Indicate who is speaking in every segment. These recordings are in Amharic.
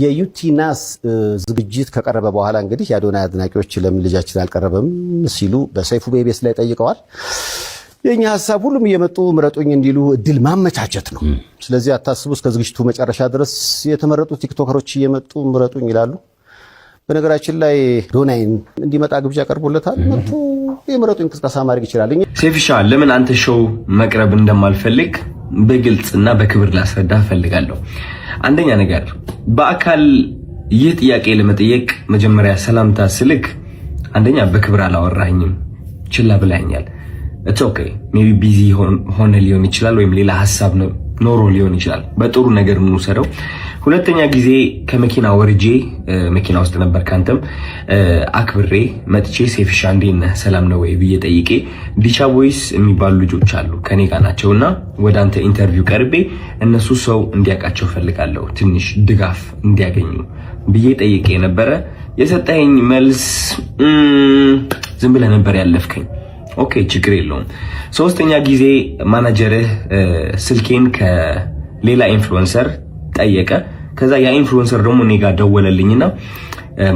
Speaker 1: የዩቲናስ ዝግጅት ከቀረበ በኋላ እንግዲህ የአዶናይ አድናቂዎች ለምን ልጃችን አልቀረበም ሲሉ በሰይፉ ቤቤስ ላይ ጠይቀዋል። የኛ ሐሳብ ሁሉም እየመጡ ምረጡኝ እንዲሉ እድል ማመቻቸት ነው። ስለዚህ አታስቡ፣ እስከ ዝግጅቱ መጨረሻ ድረስ የተመረጡ ቲክቶከሮች እየመጡ ምረጡኝ ይላሉ። በነገራችን ላይ አዶናይን እንዲመጣ ግብዣ ቀርቦለታል። መጥቶ የምረጡኝ ቅስቀሳ ማድረግ ይችላል።
Speaker 2: ሴፊሻ ለምን አንተ ሾው መቅረብ እንደማልፈልግ በግልጽና በክብር ላስረዳ ፈልጋለሁ። አንደኛ ነገር በአካል ይህ ጥያቄ ለመጠየቅ መጀመሪያ ሰላምታ ስልክ አንደኛ በክብር አላወራኝም፣ ችላ ብላኛል። it's okay maybe busy ሆነ ሊሆን ይችላል ወይም ሌላ ሐሳብ ኖሮ ሊሆን ይችላል። በጥሩ ነገር እንውሰደው። ሁለተኛ ጊዜ ከመኪና ወርጄ መኪና ውስጥ ነበር ካንተም አክብሬ መጥቼ ሴፊሻ እንዴት ነህ ሰላም ነው ወይ ብዬ ጠይቄ ዲቻ ቮይስ የሚባሉ ልጆች አሉ ከኔ ጋር ናቸውና ወደ አንተ ኢንተርቪው ቀርቤ እነሱ ሰው እንዲያውቃቸው ፈልጋለሁ ትንሽ ድጋፍ እንዲያገኙ ብዬ ጠይቄ ነበረ። የሰጠኸኝ መልስ ዝም ብለህ ነበር ያለፍከኝ። ኦኬ ችግር የለውም። ሶስተኛ ጊዜ ማናጀርህ ስልኬን ከሌላ ኢንፍሉዌንሰር ጠየቀ። ከዛ ያ ኢንፍሉዌንሰር ደግሞ እኔ ጋር ደወለልኝና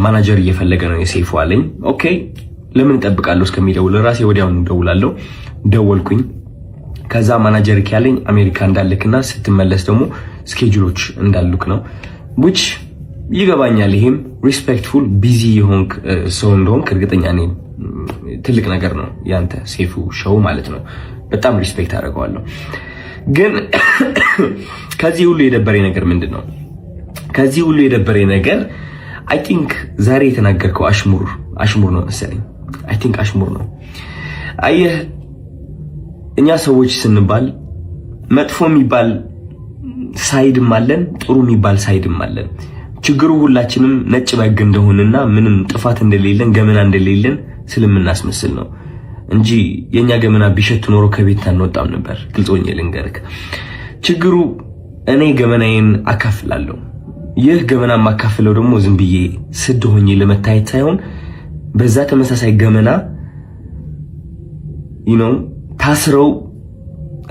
Speaker 2: ማናጀር እየፈለገ ነው የሰይፉ አለኝ። ኦኬ ለምን እጠብቃለሁ እስከሚደውል ራሴ ወዲያውኑ ደውላለሁ። ደወልኩኝ። ከዛ ማናጀር ያለኝ አሜሪካ እንዳልክና ስትመለስ ደግሞ ስኬጁሎች እንዳሉክ ነው which ይገባኛል። ይሄም ሪስፔክትፉል ቢዚ የሆንክ ሰው እንደሆንክ እርግጠኛ ነኝ። ትልቅ ነገር ነው ያንተ ሰይፉ ሾው ማለት ነው። በጣም ሪስፔክት አደርገዋለሁ። ግን ከዚህ ሁሉ የደበረኝ ነገር ምንድነው? ከዚህ ሁሉ የደበረኝ ነገር አይ ቲንክ ዛሬ የተናገርከው አሽሙር ነው መሰለኝ። አይ ቲንክ አሽሙር ነው። አየህ እኛ ሰዎች ስንባል መጥፎ የሚባል ሳይድም አለን፣ ጥሩ የሚባል ሳይድም አለን። ችግሩ ሁላችንም ነጭ በግ እንደሆነና ምንም ጥፋት እንደሌለን ገመና እንደሌለን ስለምናስመስል ነው እንጂ የኛ ገመና ቢሸት ኖሮ ከቤት አንወጣም ነበር። ግልጾኝ ልንገርክ፣ ችግሩ እኔ ገመናዬን አካፍላለሁ። ይህ ገመና ማካፍለው ደግሞ ዝም ብዬ ስድ ሆኜ ለመታየት ሳይሆን በዛ ተመሳሳይ ገመና ታስረው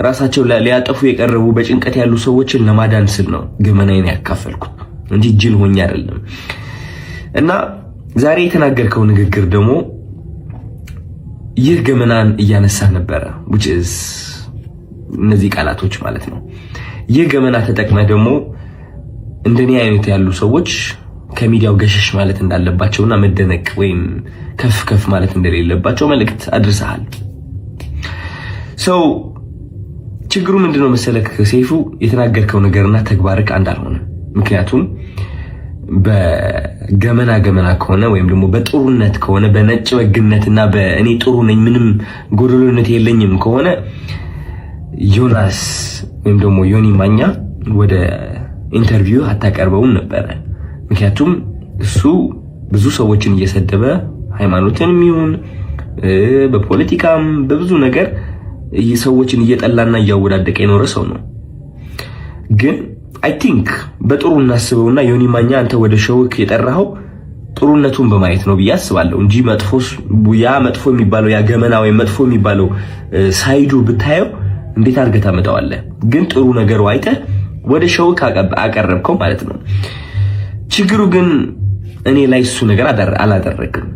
Speaker 2: ራሳቸው ሊያጠፉ የቀረቡ በጭንቀት ያሉ ሰዎችን ለማዳን ስል ነው ገመናዬን ያካፈልኩት እንጂ ጅል ሆኜ አይደለም። እና ዛሬ የተናገርከው ንግግር ደግሞ ይህ ገመናን እያነሳ ነበረ which is እነዚህ ቃላቶች ማለት ነው። ይህ ገመና ተጠቅመህ ደግሞ እንደኔ አይነት ያሉ ሰዎች ከሚዲያው ገሸሽ ማለት እንዳለባቸውና መደነቅ ወይም ከፍ ማለት እንደሌለባቸው መልእክት አድርሰሃል። ችግሩ ምንድነው መሰለክ ሰይፉ፣ የተናገርከው ነገርና ተግባርክ አንድ አልሆነ። ምክንያቱም በገመና ከሆነ ወይም ደግሞ በጥሩነት ከሆነ በነጭ በግነትና በእኔ ጥሩ ነኝ ምንም ጎደሎነት የለኝም ከሆነ ዮናስ ወይም ደግሞ ዮኒ ማኛ ወደ ኢንተርቪው አታቀርበውም ነበር። ምክንያቱም እሱ ብዙ ሰዎችን እየሰደበ ሃይማኖትንም ይሁን በፖለቲካም በብዙ ነገር ሰዎችን እየጠላና እያወዳደቀ የኖረ ሰው ነው። ግን አይ ቲንክ በጥሩ እናስበውና ዮኒ ማኛ አንተ ወደ ሾውክ የጠራኸው ጥሩነቱን በማየት ነው ብዬ አስባለሁ እንጂ መጥፎ የሚባለው ያ ገመና ወይ መጥፎ የሚባለው ሳይዱ ብታየው እንዴት አድርገህ ታመጣዋለህ? ግን ጥሩ ነገሩ አይተህ ወደ ሾውክ አቀረብከው ማለት ነው። ችግሩ ግን እኔ ላይ እሱ ነገር አላደረግም።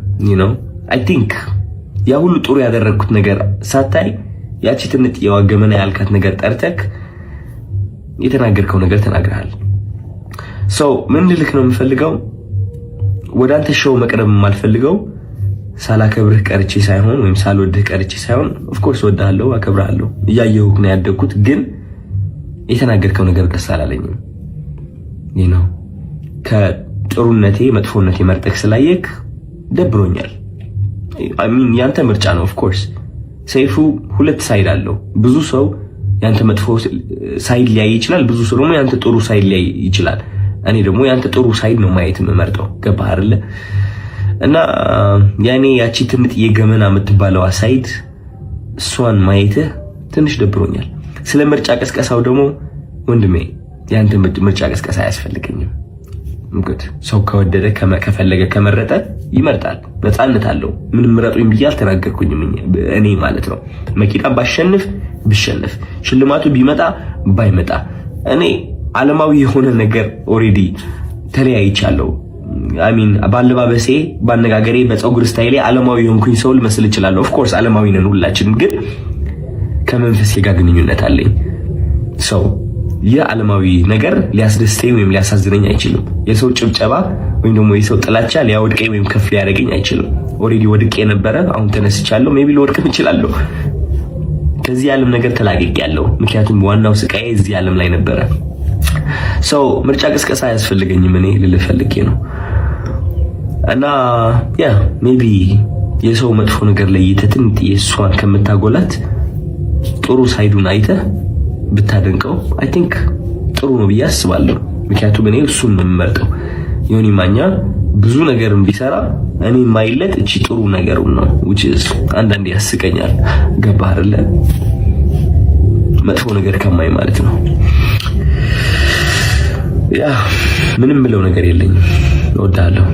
Speaker 2: አይ ቲንክ ያ ሁሉ ጥሩ ያደረግኩት ነገር ሳታይ ያቺ ትንጥ የዋገመና ያልካት ነገር ጠርተክ የተናገርከው ነገር ተናግረሃል። ምን ልልክ ነው የምፈልገው፣ ወደ አንተ ሾው መቅረብ የማልፈልገው ሳላከብርህ ቀርቼ ሳይሆን ወይም ሳልወድህ ቀርቼ ሳይሆን ኦፍ ኮርስ ወድሃለሁ፣ አከብርሃለሁ፣ እያየሁህ ነው ያደግኩት። ግን የተናገርከው ነገር ደስ አላለኝም። ከጥሩነቴ መጥፎነቴ መርጠክ ስላየክ ደብሮኛል። ያንተ ምርጫ ነው። ኦፍ ኮርስ ሰይፉ ሁለት ሳይድ አለው። ብዙ ሰው ያንተ መጥፎ ሳይድ ሊያይ ይችላል፣ ብዙ ሰው ደግሞ ያንተ ጥሩ ሳይድ ሊያይ ይችላል። እኔ ደግሞ ያንተ ጥሩ ሳይድ ነው ማየት የምመርጠው። ገባህ አይደለ? እና ያኔ ያቺ ትንጥ የገመና የምትባለው ሳይድ እሷን ማየትህ ትንሽ ደብሮኛል። ስለ ምርጫ ቀስቀሳው ደግሞ ወንድሜ ያንተ ምርጫ ቀስቀሳ አያስፈልገኝም። ሰው ከወደደ ከፈለገ ከመረጠ ይመርጣል፣ ነፃነት አለው። ምን ምረጡኝ ብዬ አልተናገርኩኝም እኔ ማለት ነው። መኪና ብሸነፍ ሽልማቱ ቢመጣ ባይመጣ እኔ ዓለማዊ የሆነ ነገር ኦሬዲ ተለያይቻለሁ። አሚን ባለባበሴ፣ ባነጋገሬ፣ በፀጉር ስታይሌ ዓለማዊ የሆንኩኝ ሰው ልመስል እችላለሁ። ኦፍ ኮርስ ዓለማዊ ነን ሁላችንም፣ ግን ከመንፈሴ ጋር ግንኙነት አለኝ። ሰው የዓለማዊ ነገር ሊያስደስተኝ ወይም ሊያሳዝነኝ አይችልም። የሰው ጭብጨባ ወይም ደግሞ የሰው ጥላቻ ሊያወድቀኝ ወይም ከፍ ሊያደርገኝ አይችልም። ኦሬዲ ወድቄ ነበረ፣ አሁን ተነስቻለሁ። ሜቢ ልወድቅም እችላለሁ። ከዚህ ዓለም ነገር ተላቅቄያለሁ። ምክንያቱም ዋናው ስቃዬ እዚህ ዓለም ላይ ነበረ። ሰው ምርጫ ቅስቀሳ አያስፈልገኝም። እኔ ልልህ ፈልጌ ነው። እና ያ ሜቢ የሰው መጥፎ ነገር ለይተህ ትንጥዬ እሷን ከምታጎላት ጥሩ ሳይዱን አይተህ ብታደንቀው አይ ቲንክ ጥሩ ነው ብዬ አስባለሁ። ምክንያቱም እኔ እሱን ነው የምመርጠው። ዮኒ ማኛ ብዙ ነገርም ቢሰራ እኔ ማይለት እቺ ጥሩ ነገሩን ነው which is አንዳንዴ ያስቀኛል። ገባህ አይደለ? መጥፎ ነገር ከማይ ማለት ነው። ያ ምንም ብለው ነገር የለኝም። እወዳለሁ።